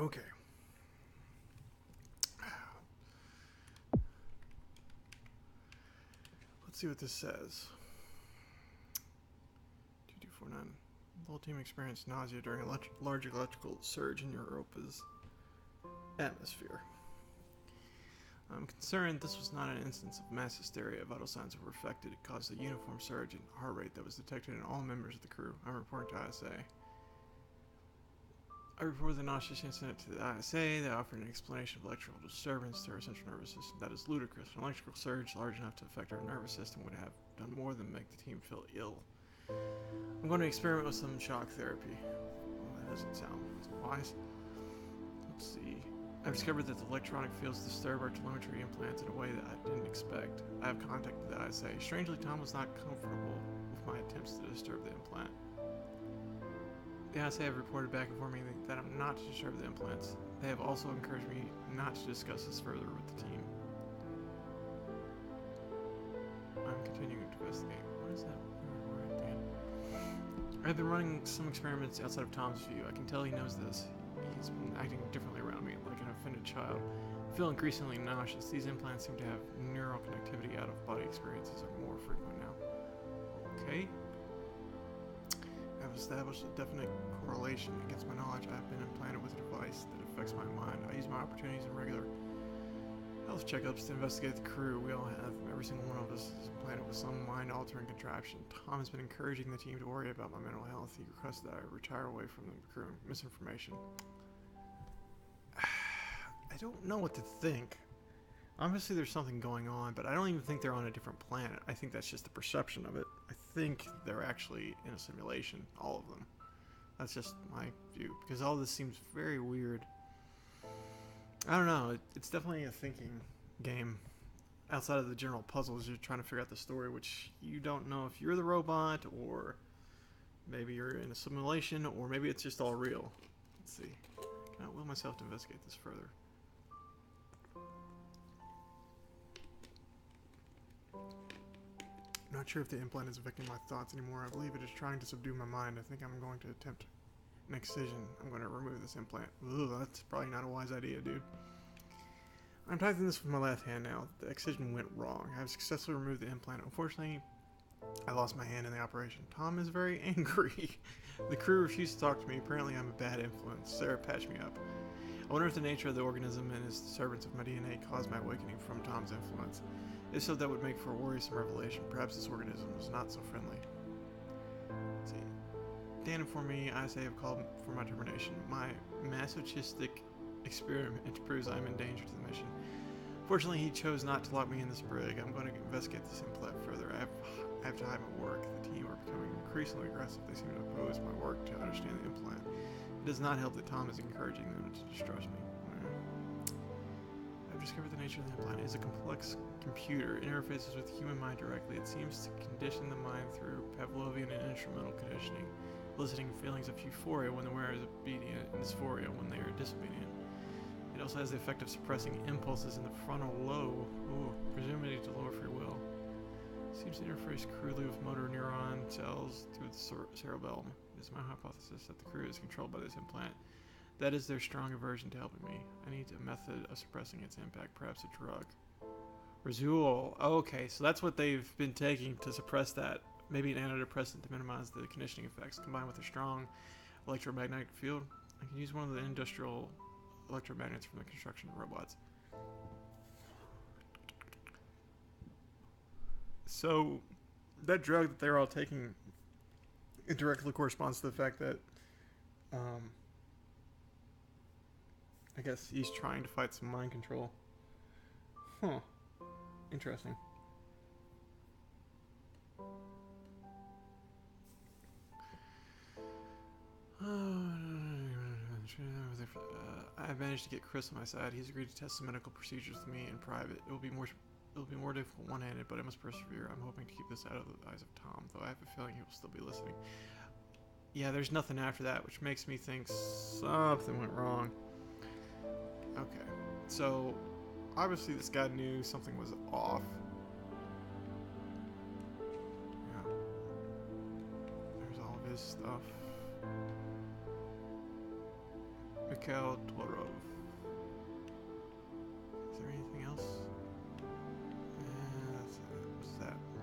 Okay. Let's see what this says. 2249. The whole team experienced nausea during a large electrical surge in Europa's atmosphere. I'm concerned this was not an instance of mass hysteria. Vital signs were affected. It caused a uniform surge in heart rate that was detected in all members of the crew. I'm reporting to ISA. I reported the nauseous incident to the ISA. They offered an explanation of electrical disturbance to our central nervous system. That is ludicrous. An electrical surge large enough to affect our nervous system would have done more than make the team feel ill. I'm going to experiment with some shock therapy. Well, that doesn't sound wise. Let's see. I've discovered that the electronic fields disturb our telemetry implants in a way that I didn't expect. I have contacted the ISA. Strangely, Tom was not comfortable with my attempts to disturb the implant. The ISA have reported back and forth me that I'm not to disturb the implants. They have also encouraged me not to discuss this further with the team. I'm continuing to investigate. What is that? I've been running some experiments outside of Tom's view. I can tell he knows this. He's been acting differently around me, like an offended child. I feel increasingly nauseous. These implants seem to have neural connectivity. Out-of-body experiences are more frequent now. Okay. I've established a definite correlation against my knowledge. I've been implanted with a device that affects my mind. I use my opportunities in regular health checkups to investigate the crew. We all have. Every single one of us is implanted with some mind-altering contraption. Tom has been encouraging the team to worry about my mental health. He requested that I retire away from the crew. Misinformation. I don't know what to think. Obviously there's something going on, but I don't even think they're on a different planet. I think that's just the perception of it. I think they're actually in a simulation, all of them. That's just my view, because all this seems very weird. I don't know, it's definitely a thinking game. Outside of the general puzzles, you're trying to figure out the story, which you don't know if you're the robot, or maybe you're in a simulation, or maybe it's just all real. Let's see. Can I will myself to investigate this further? I'm not sure if the implant is affecting my thoughts anymore. I believe it is trying to subdue my mind. I think I'm going to attempt an excision. I'm going to remove this implant. Ugh, that's probably not a wise idea, dude. I'm typing this with my left hand now. The excision went wrong. I have successfully removed the implant. Unfortunately, I lost my hand in the operation. Tom is very angry. The crew refused to talk to me. Apparently, I'm a bad influence. Sarah patched me up. I wonder if the nature of the organism and its disturbance of my DNA caused my awakening from Tom's influence. If so, that would make for a worrisome revelation. Perhaps this organism was not so friendly. Let's see. Dan informed me ISA have called for my termination. My masochistic experiment proves I'm in danger to the mission. Fortunately, he chose not to lock me in this brig. I'm going to investigate this implant further. I have to hide my work. The team are becoming increasingly aggressive. They seem to oppose my work to understand the implant. It does not help that Tom is encouraging them to distrust me. I've discovered the nature of the implant. It is a complex computer. It interfaces with the human mind directly. It seems to condition the mind through Pavlovian and instrumental conditioning, eliciting feelings of euphoria when the wearer is obedient and dysphoria when they are disobedient. It also has the effect of suppressing impulses in the frontal lobe, presumably to lower free will. It seems to interface crudely with motor neuron cells through the cerebellum. It is my hypothesis that the crew is controlled by this implant. That is their strong aversion to helping me. I need a method of suppressing its impact, perhaps a drug. Rizul. Okay, so that's what they've been taking to suppress that. Maybe an antidepressant to minimize the conditioning effects, combined with a strong electromagnetic field. I can use one of the industrial electromagnets from the construction of robots. So, that drug that they're all taking, it directly corresponds to the fact that, I guess he's trying to fight some mind control. Huh. Interesting. I managed to get Chris on my side. He's agreed to test some medical procedures with me in private. It will be more difficult one-handed, but I must persevere. I'm hoping to keep this out of the eyes of Tom, though I have a feeling he will still be listening. Yeah, there's nothing after that, which makes me think something went wrong. Okay, so obviously this guy knew something was off. Yeah. There's all of his stuff. Mikhail Todorov. Is there anything else?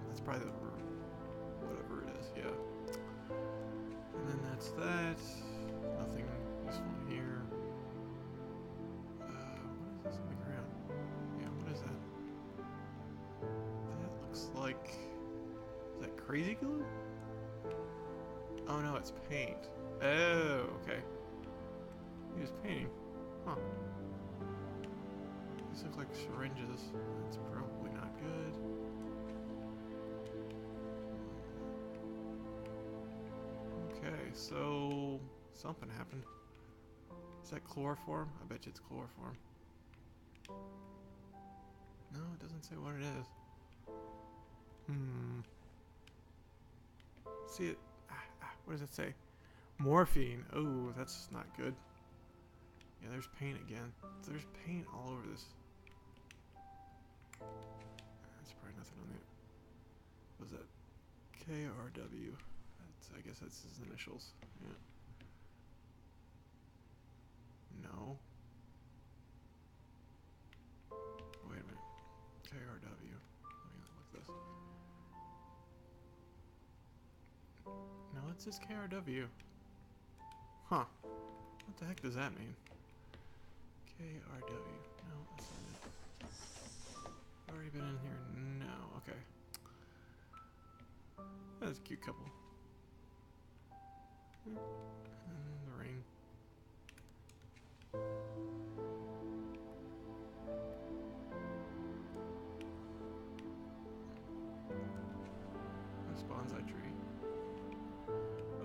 That's probably the whatever it is, yeah. And then that's that. Nothing useful here. What is this on the ground? Yeah, what is that? That looks like... Is that crazy glue? Oh no, it's paint. Oh, okay. He was painting. Huh. These look like syringes. That's probably not good. Okay, so something happened. Is that chloroform? I bet you it's chloroform. No, it doesn't say what it is. See it? What does it say? Morphine. Oh, that's not good. Yeah, there's paint again. There's paint all over this. That's probably nothing on it. What was that? KRW. I guess that's his initials. Yeah. No. Wait a minute. KRW. Let me look this. No, it says KRW. Huh. What the heck does that mean? KRW. No, that's not it. Already been in here? No. Okay. That's a cute couple. And the ring. This bonsai tree.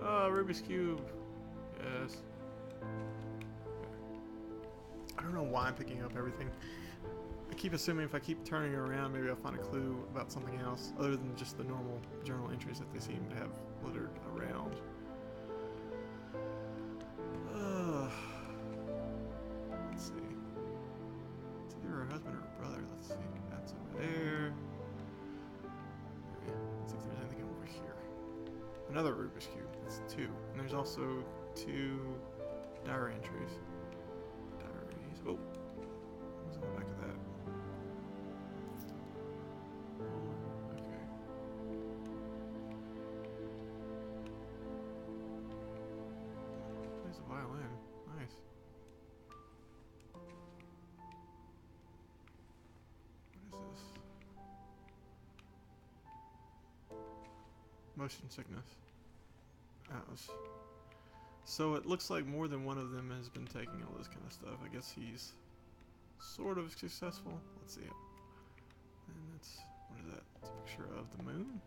Oh, Rubik's Cube. Yes. I don't know why I'm picking up everything. I keep assuming if I keep turning it around, maybe I'll find a clue about something else, other than just the normal journal entries that they seem to have littered around. Let's see. It's either her husband or her brother. Let's see. That's over there. Okay. Let's see if there's anything over here. Another Rubik's Cube. That's 2. And there's also 2 diary entries. Diaries. Oh. What's on the back of that? Okay. Plays the violin. Nice. What is this? Motion sickness. Atlas. So it looks like more than one of them has been taking all this kind of stuff. I guess he's sort of successful. Let's see it. And that's, what is that? It's a picture of the moon?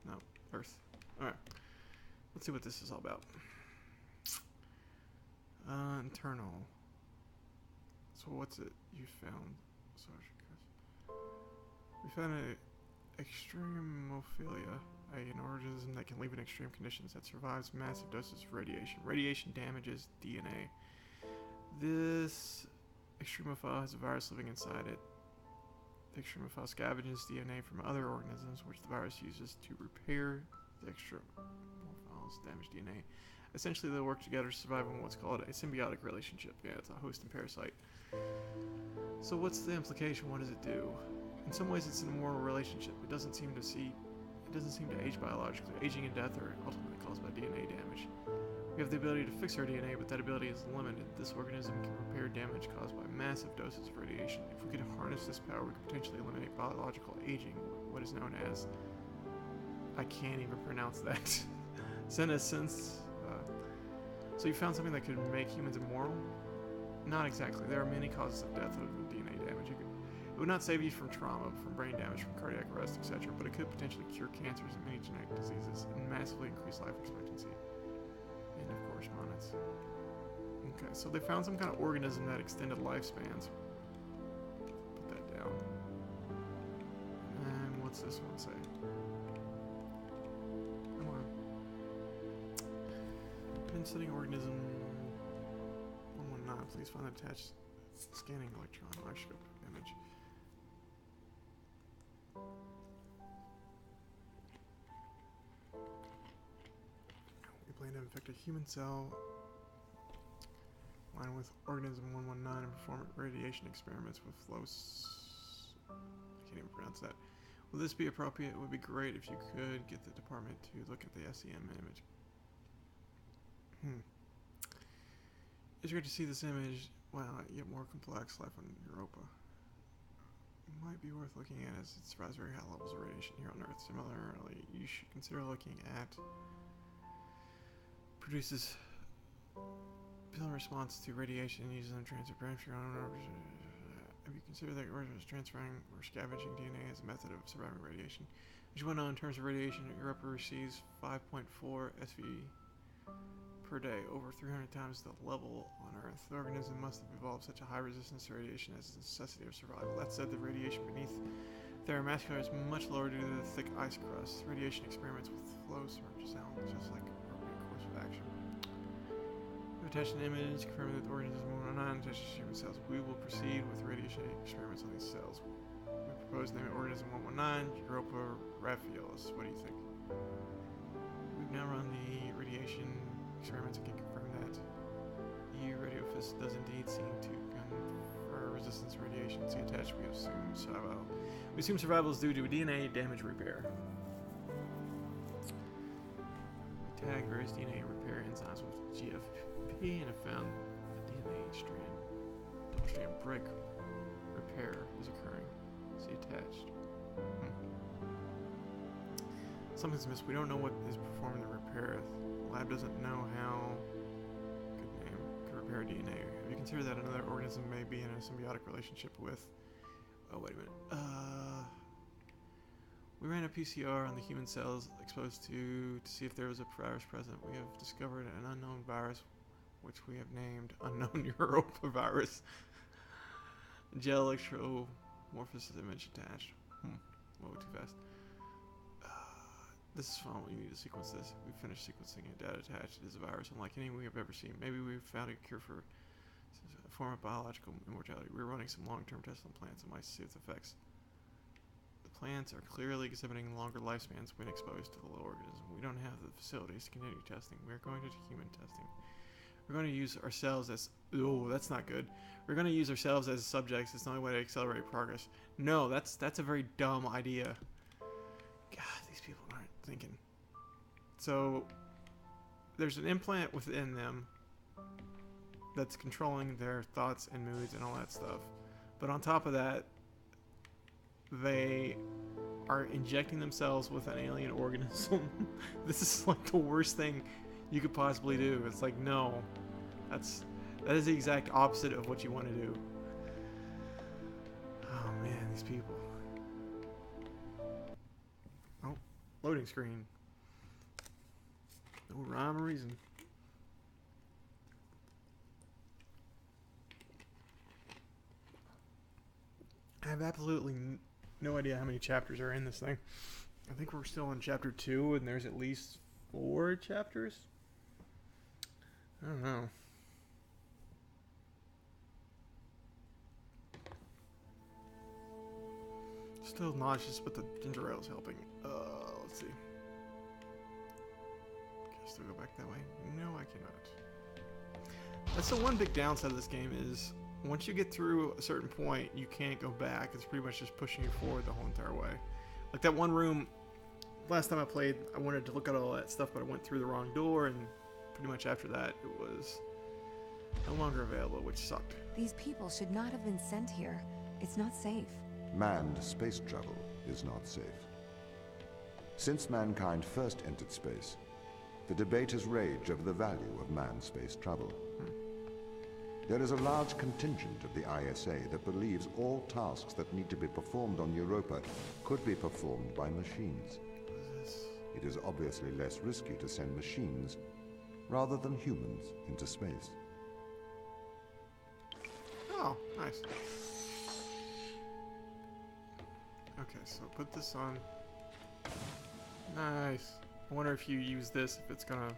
No, Earth. Alright. Let's see what this is all about. Internal. So what's it you found? We found an extremophilia, an organism that can live in extreme conditions that survives massive doses of radiation. Radiation damages DNA. This extremophile has a virus living inside it. The extremophile scavenges DNA from other organisms, which the virus uses to repair the extremophile's damaged DNA. Essentially, they work together to survive in what's called a symbiotic relationship. Yeah, it's a host and parasite. So what's the implication? What does it do? In some ways, it's an immoral relationship. It doesn't seem to age biologically. Aging and death are ultimately caused by DNA damage. We have the ability to fix our DNA, but that ability is limited. This organism can repair damage caused by massive doses of radiation. If we could harness this power, we could potentially eliminate biological aging, what is known as, I can't even pronounce that, senescence. So you found something that could make humans immoral? Not exactly. There are many causes of death other than DNA damage. It would not save you from trauma, from brain damage, from cardiac arrest, etc., but it could potentially cure cancers and many genetic diseases and massively increase life expectancy. End of correspondence. Okay, so they found some kind of organism that extended lifespans. Put that down. And what's this one say? Come on. Studying organism 119. Please find the attached scanning electron microscope image. We plan to infect a human cell Combine with organism 119 and perform radiation experiments with flow. I can't even pronounce that. Will this be appropriate? It would be great if you could get the department to look at the SEM image. It's great to see this image. Wow, yet more complex life on Europa. It might be worth looking at as it survives very high levels of radiation here on Earth. Similarly, you should consider looking at produces in response to radiation and uses them to transfer parameters. Have you considered that organisms transferring or scavenging DNA as a method of surviving radiation? As you well know, in terms of radiation, Europa receives 5.4 SV per day, over 300 times the level on Earth. The organism must have evolved such a high resistance to radiation as a necessity of survival. That said, the radiation beneath Theramascular is much lower due to the thick ice crust. Radiation experiments with flow sound just like appropriate course of action. Attach an image confirming that the organism will not attach to human cells. We will proceed with radiation experiments on these cells. We propose the name of organism 119, Europa Raphaelis. What do you think? We've now run the radiation experiments and can confirm that EU Radiophys does indeed seem to confer resistance to radiation. See attached, we assume survival. We assume survival is due to DNA damage repair. We tag various DNA repair enzymes with GFP and have found a DNA strand, double strand break repair is occurring. See attached. Something's missed. We don't know what is performing the repair. The lab doesn't know how could repair DNA. Have you considered that another organism may be in a symbiotic relationship with? Oh, wait a minute. We ran a PCR on the human cells exposed to see if there was a virus present. We have discovered an unknown virus, which we have named Unknown Europa virus. Gel electromorphosis image attached. Whoa, too fast. This is fun. We need to sequence this. We finished sequencing it. Data attached. It is a virus unlike any we have ever seen. Maybe we've found a cure for a form of biological immortality. We're running some long-term tests on plants and mice to see its effects. The plants are clearly exhibiting longer lifespans when exposed to the little organism. We don't have the facilities to continue testing. We're going to do human testing. We're going to use ourselves as... Oh, that's not good. We're going to use ourselves as subjects. It's the only way to accelerate progress. No, that's a very dumb idea. God, these people aren't thinking. So, there's an implant within them that's controlling their thoughts and moods and all that stuff. But on top of that, they are injecting themselves with an alien organism. This is like the worst thing you could possibly do. It's like, no. That is the exact opposite of what you want to do. Oh man, these people. Oh, loading screen. No rhyme or reason. I have absolutely no idea how many chapters are in this thing. I think we're still in chapter 2, and there's at least 4 chapters. I don't know. Still nauseous, but the ginger ale is helping. Let's see. Can I still go back that way? No, I cannot. That's the one big downside of this game is once you get through a certain point, you can't go back. It's pretty much just pushing you forward the whole entire way. Like that one room, last time I played, I wanted to look at all that stuff, but I went through the wrong door, and pretty much after that, it was no longer available, which sucked. These people should not have been sent here. It's not safe. Manned space travel is not safe. Since mankind first entered space, the debate has raged over the value of manned space travel. There is a large contingent of the ISA that believes all tasks that need to be performed on Europa could be performed by machines. It is obviously less risky to send machines rather than humans into space. Oh, nice. Okay, so put this on. Nice. I wonder if you use this, if it's gonna...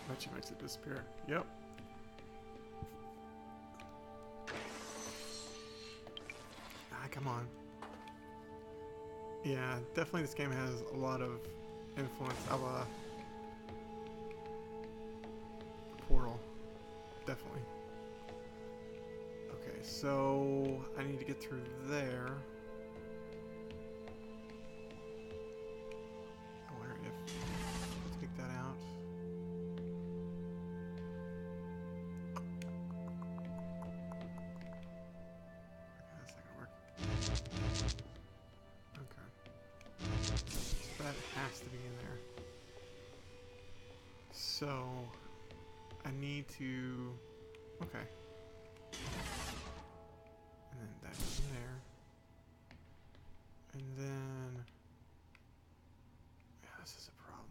Bet you makes it disappear. Yep. Ah, come on. Yeah, definitely this game has a lot of influence of a Portal. definitely. Okay, so I need to get through there. I wonder if let's take that out. Okay, that's not gonna work. Okay. So that has to be in there. So I need to. Okay. And then that goes in there. And then. Yeah, this is a problem.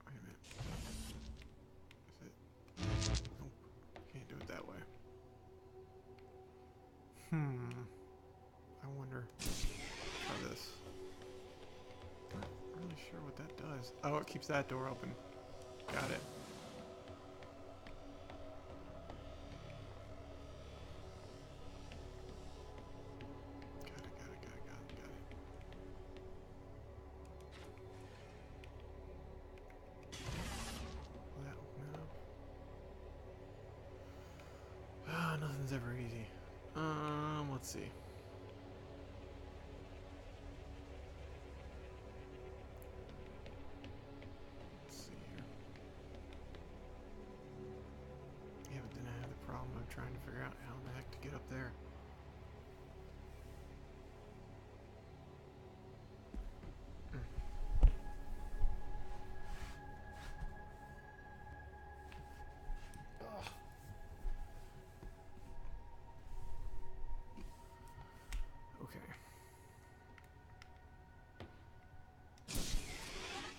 Wait a minute. Is it? Nope. Can't do it that way. I wonder. Try this. Not really sure what that does. Oh, it keeps that door open. Got it. Got it. Will that open it up? Ah, nothing's ever easy. Let's see. Let's see here. Yeah, but then I have the problem of trying to figure out how the heck to get up there. Ugh. Okay.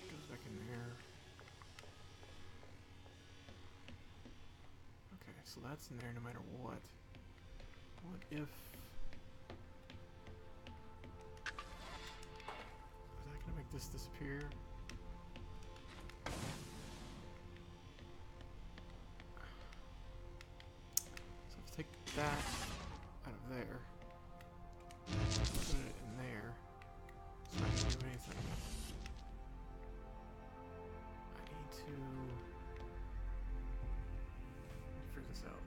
Goes back in there. Okay, so that's in there no matter what. What if... Is that gonna make this disappear? So let's take that out of there. Put it in there. It's not gonna do anything. I need to figure this out.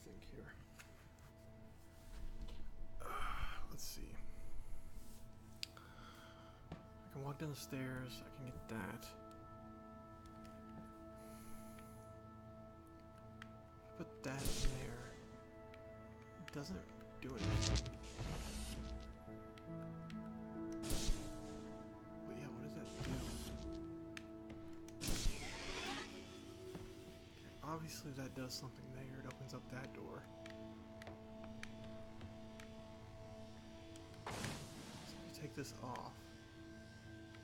Think here. Let's see. I can walk down the stairs. I can get that. Put that in there. It doesn't do anything. But yeah, what does that do? Obviously that does something there. It opens up that door. So if you take this off,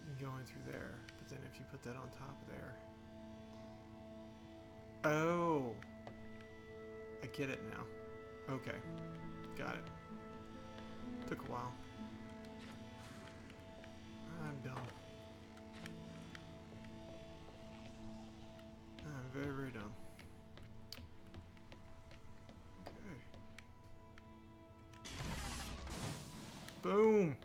you can go in through there. But then if you put that on top of there... Oh! I get it now. Okay. Got it. Took a while. I'm dumb. I'm very, very dumb. Boom!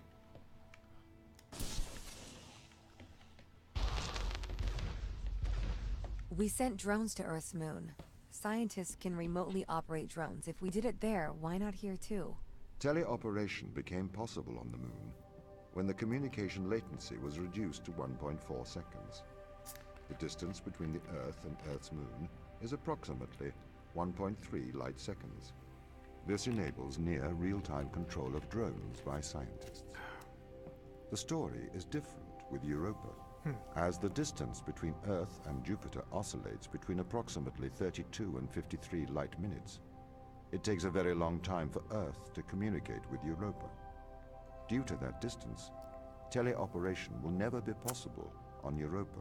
We sent drones to Earth's moon. Scientists can remotely operate drones. If we did it there, why not here too? Teleoperation became possible on the moon when the communication latency was reduced to 1.4 seconds. The distance between the Earth and Earth's moon is approximately 1.3 light seconds. This enables near real-time control of drones by scientists. The story is different with Europa, as the distance between Earth and Jupiter oscillates between approximately 32 and 53 light minutes. It takes a very long time for Earth to communicate with Europa. Due to that distance, teleoperation will never be possible on Europa.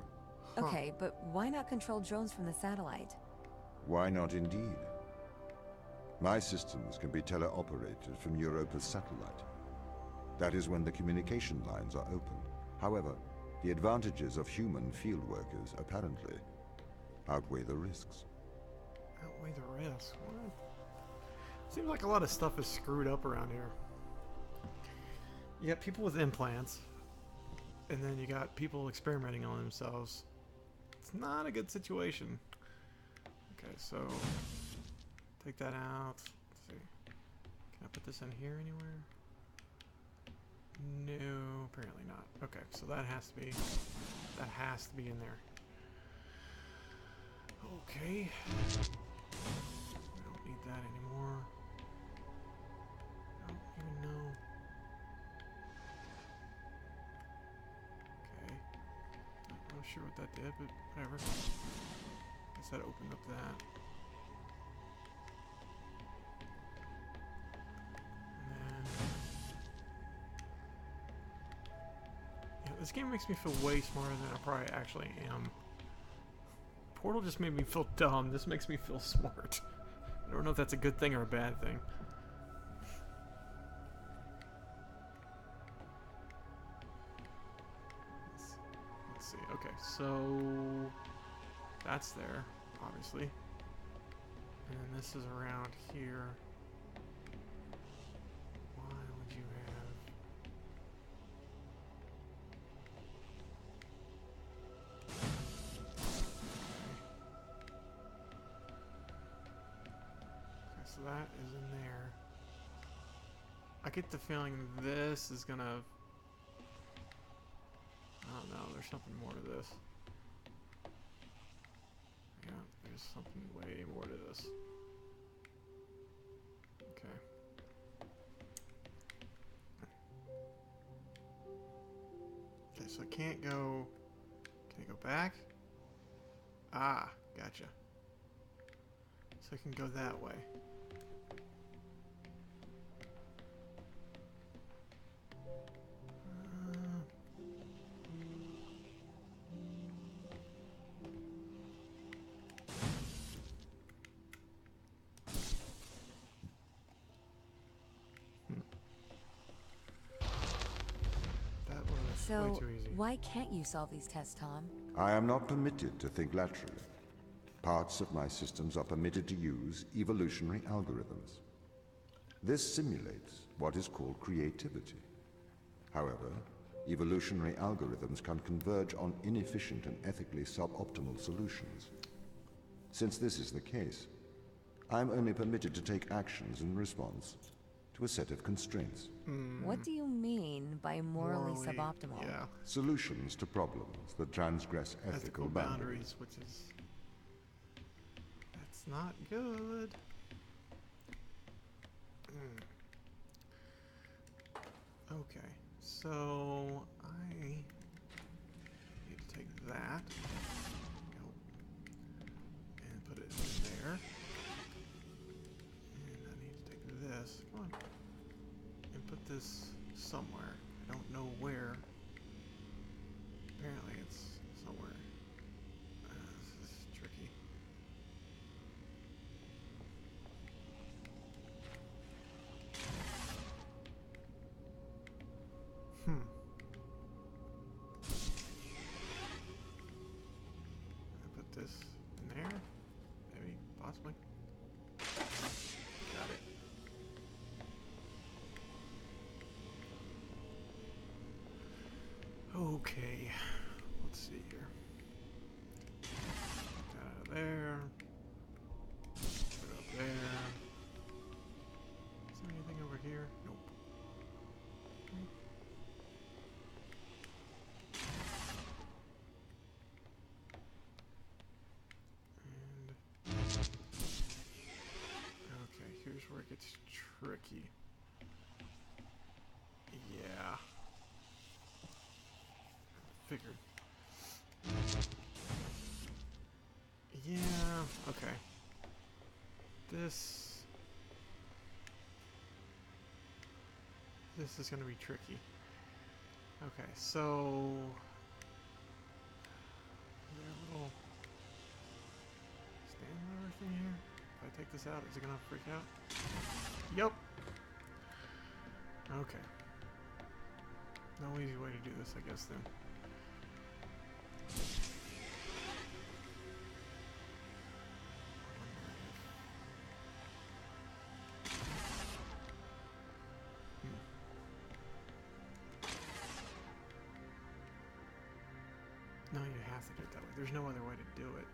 Okay, but why not control drones from the satellite? Why not indeed? My systems can be teleoperated from Europa's satellite. That is when the communication lines are open. However, the advantages of human field workers apparently outweigh the risks. Outweigh the risks? What? Seems like a lot of stuff is screwed up around here. You got people with implants, and then you got people experimenting on themselves. It's not a good situation. Okay, so take that out. Let's see. Can I put this in here anywhere? No, apparently not. Okay, so that has to be in there. Okay. I don't need that anymore. I don't even know. Okay. I'm not sure what that did, but whatever. Guess that opened up that. This game makes me feel way smarter than I probably actually am. Portal just made me feel dumb. This makes me feel smart. I don't know if that's a good thing or a bad thing. Let's see. Okay, so that's there, obviously. And then this is around here. Why would you have... So that is in there. I get the feeling this is gonna... I don't know, there's something more to this. Yeah, there's something way more to this. Okay. Okay, so I can't go... Can I go back? Ah, gotcha. So I can go that way. So, why can't you solve these tests, Tom? I am not permitted to think laterally. Parts of my systems are permitted to use evolutionary algorithms. This simulates what is called creativity. However, evolutionary algorithms can converge on inefficient and ethically suboptimal solutions. Since this is the case, I am only permitted to take actions in response to a set of constraints. What do you mean by morally suboptimal? Yeah. Solutions to problems that transgress ethical boundaries. Which is... That's not good. Okay, so I need to take that and put it in there. And I need to take this, come on, and put this somewhere. I don't know where. Apparently it's somewhere. This is tricky. I put this in there? Maybe, possibly. Got it. Okay, let's see here. Get that out of there. Put it up there. Is there anything over here? Nope. And okay, here's where it gets tricky. Yeah. This is going to be tricky. Okay, so is there a little stand lever thing here? If I take this out, is it going to freak out? Yup. Okay. No easy way to do this, I guess, then. No, you have to do it that way. There's no other way to do it.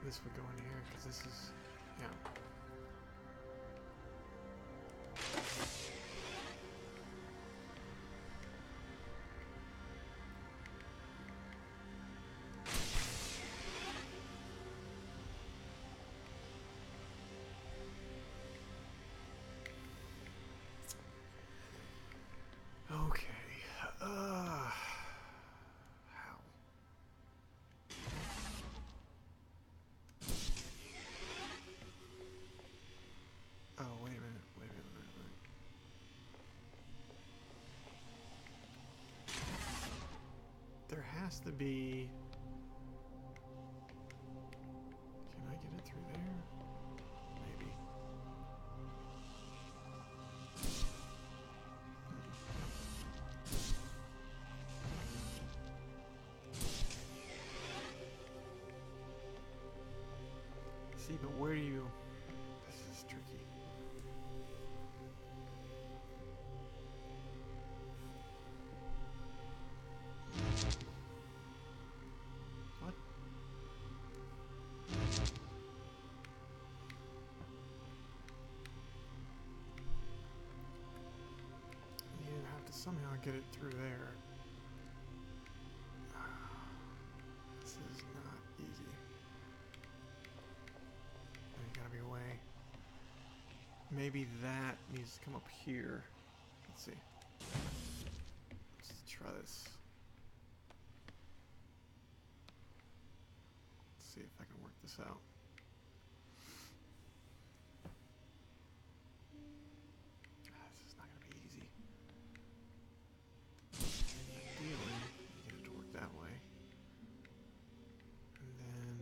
This would go in here because this is, yeah. Okay. How? Oh, wait a minute. Wait a minute. There has to be. Can I get it through there? Maybe. See, but where do you... This is tricky. What? You have to somehow get it through there. This is not easy. There's gotta be a way. Maybe that needs to come up here. Let's see. Let's try this. Let's see if I can work this out. This is not gonna be easy. Ideally, you get it to work that way. And then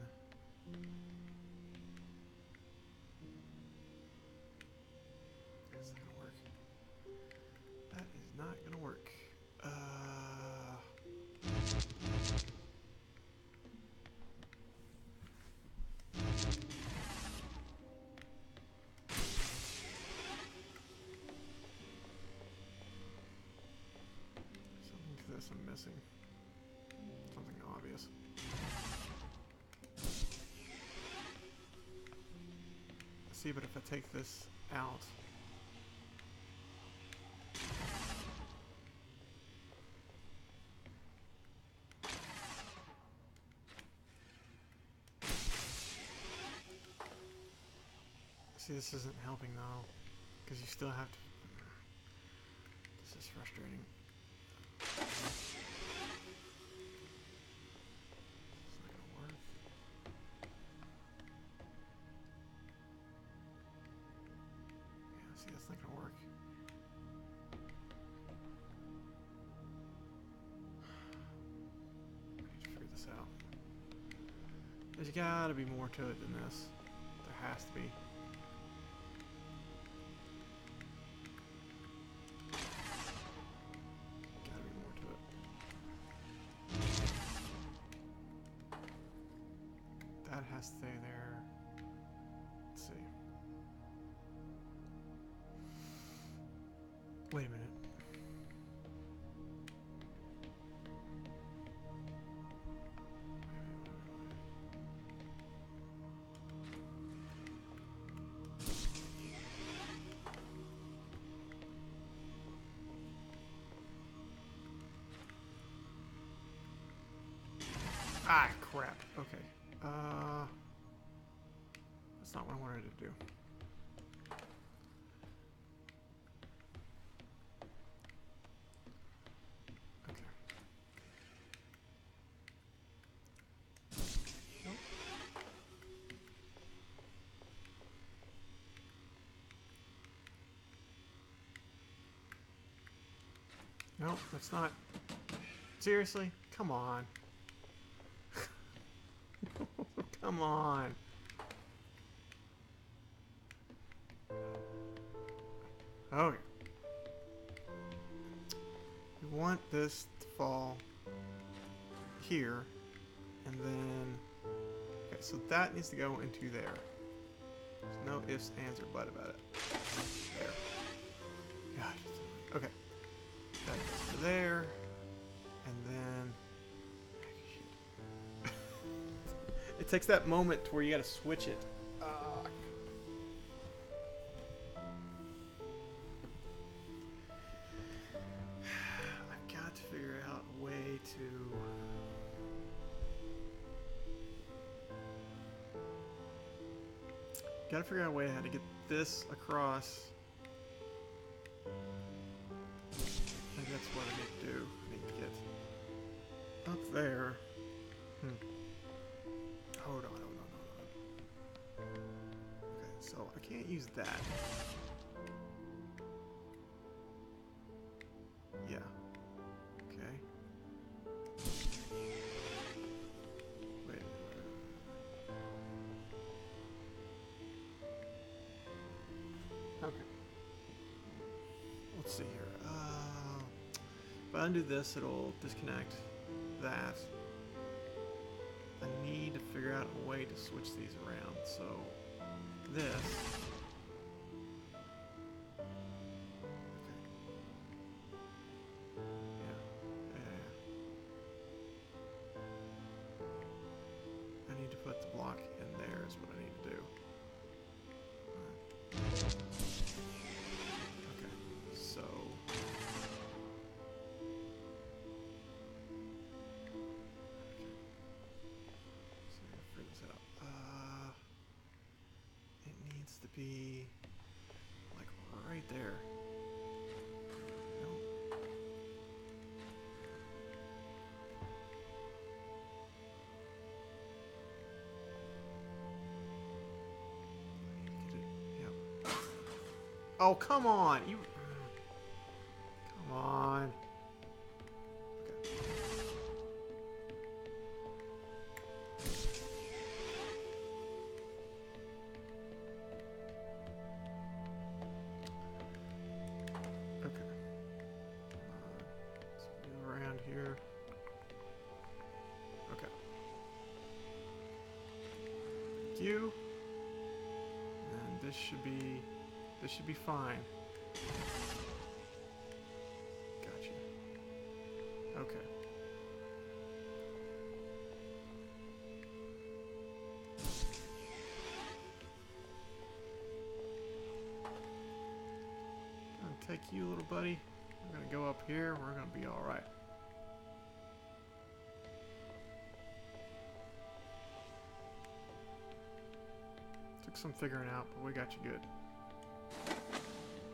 that's not gonna work. That is not gonna work. Something to this I'm missing. Something obvious. See, but if I take this out, see, this isn't helping though, because you still have to. This is frustrating. It's not gonna work. Yeah, see, that's not gonna work. I need to figure this out. There's gotta be more to it than this. There has to be. Gotta be more to it. That has to stay there. Let's see. Wait a minute. Ah, crap. Okay. That's not what I wanted to do. No, that's not. Seriously? Come on. Come on. Okay. We want this to fall here, and then... Okay, so that needs to go into there. There's no ifs, ands, or but about it. There. God. Okay. That goes to there, and then... Shit. It takes that moment to where you gotta switch it. I've got to figure out a way to... Gotta figure out a way how to get this across. I think that's what I need to do. I need to get up there. Hold on. Okay, so I can't use that. Yeah. Okay. Wait. Okay. Let's see here. If I undo this, it'll disconnect that. I need to figure out a way to switch these around. So this. I need to put the block in there is what I need to do. Okay, so... figure this out. It needs to be like right there. Nope. Oh, come on! You... Come on. Okay. Okay. Let's move around here. Okay. Thank you. And this should be... This should be fine. Gotcha. Okay. Gonna take you, little buddy. We're gonna go up here. We're gonna be all right. Took some figuring out, but we got you good.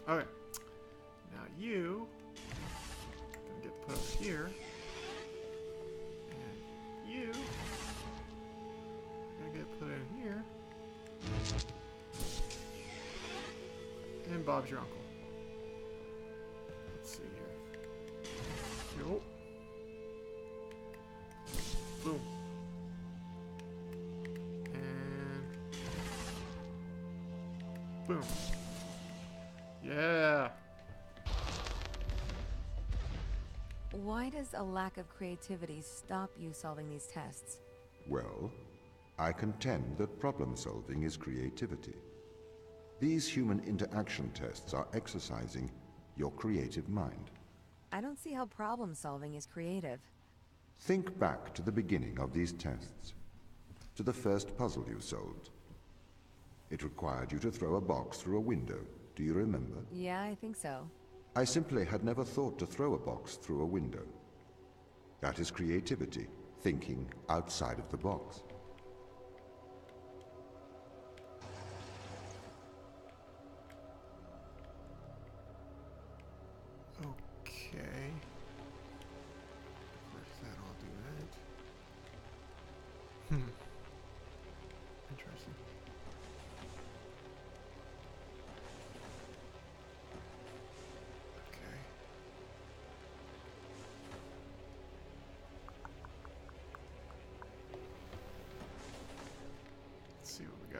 Okay. Now you gonna get put up here. And you gonna get put in here. And Bob's your uncle. Let's see here. Yo. Boom. And boom. Yeah. Why does a lack of creativity stop you solving these tests? Well, I contend that problem solving is creativity. These human interaction tests are exercising your creative mind. I don't see how problem solving is creative. Think back to the beginning of these tests, to the first puzzle you solved. It required you to throw a box through a window. Do you remember? Yeah, I think so. I simply had never thought to throw a box through a window. That is creativity, thinking outside of the box. Okay. Where's that? I'll do that. Interesting. Okay.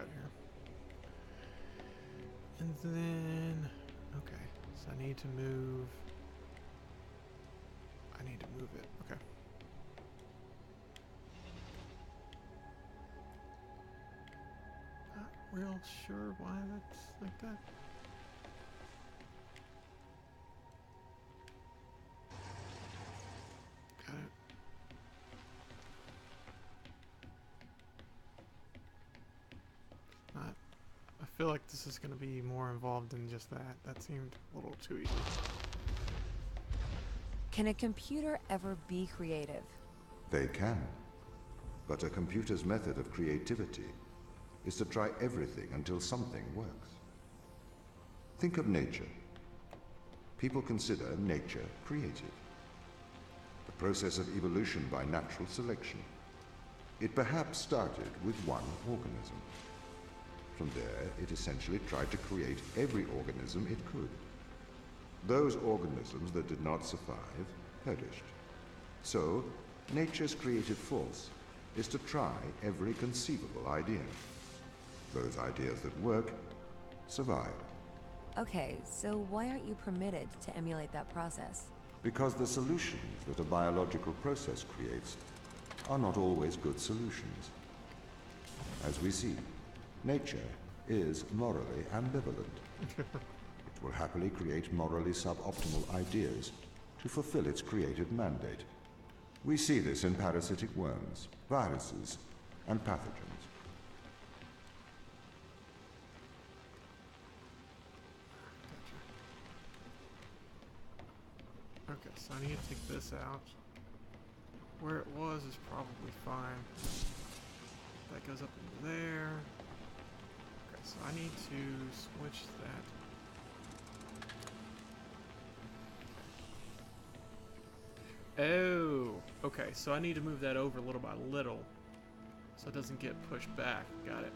got here? And then, okay, so I need to move. I need to move it. Okay. Not real sure why that's like that. Got it. Not. I feel like this is going to be more involved than just that. That seemed a little too easy. Can a computer ever be creative? They can. But a computer's method of creativity is to try everything until something works. Think of nature. People consider nature creative. The process of evolution by natural selection. It perhaps started with one organism. From there, it essentially tried to create every organism it could. Those organisms that did not survive perished. So, nature's creative force is to try every conceivable idea. Those ideas that work survive. Okay, so why aren't you permitted to emulate that process? Because the solutions that a biological process creates are not always good solutions. As we see, nature is morally ambivalent. It will happily create morally suboptimal ideas to fulfill its creative mandate. We see this in parasitic worms, viruses, and pathogens. Okay, so I need to take this out. Where it was is probably fine. That goes up into there. Okay, so I need to switch that. Oh, okay, so I need to move that over little by little so it doesn't get pushed back. Got it.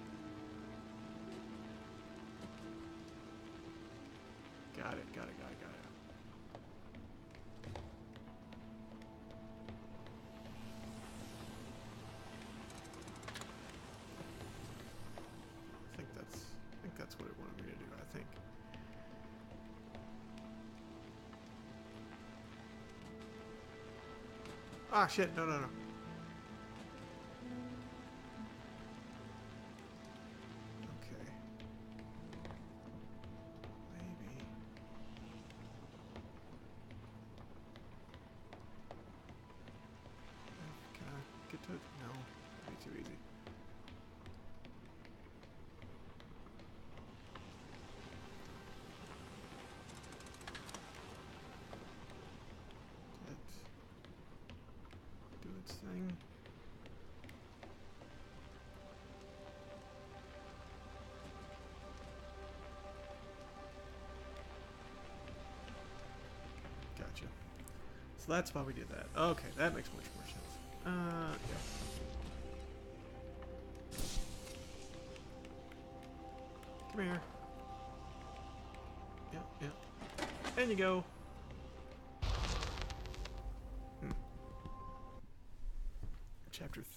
Got it, got it, got it, got it. I think that's what it wanted me to do, I think. Ah, shit, no, no, no. Okay. Maybe. Can I get to it? No, that'd be too easy. Do its thing. Gotcha. So that's why we did that. Okay, that makes much more sense. Yeah. Come here. Yeah, yeah. And you go. Chapter 3.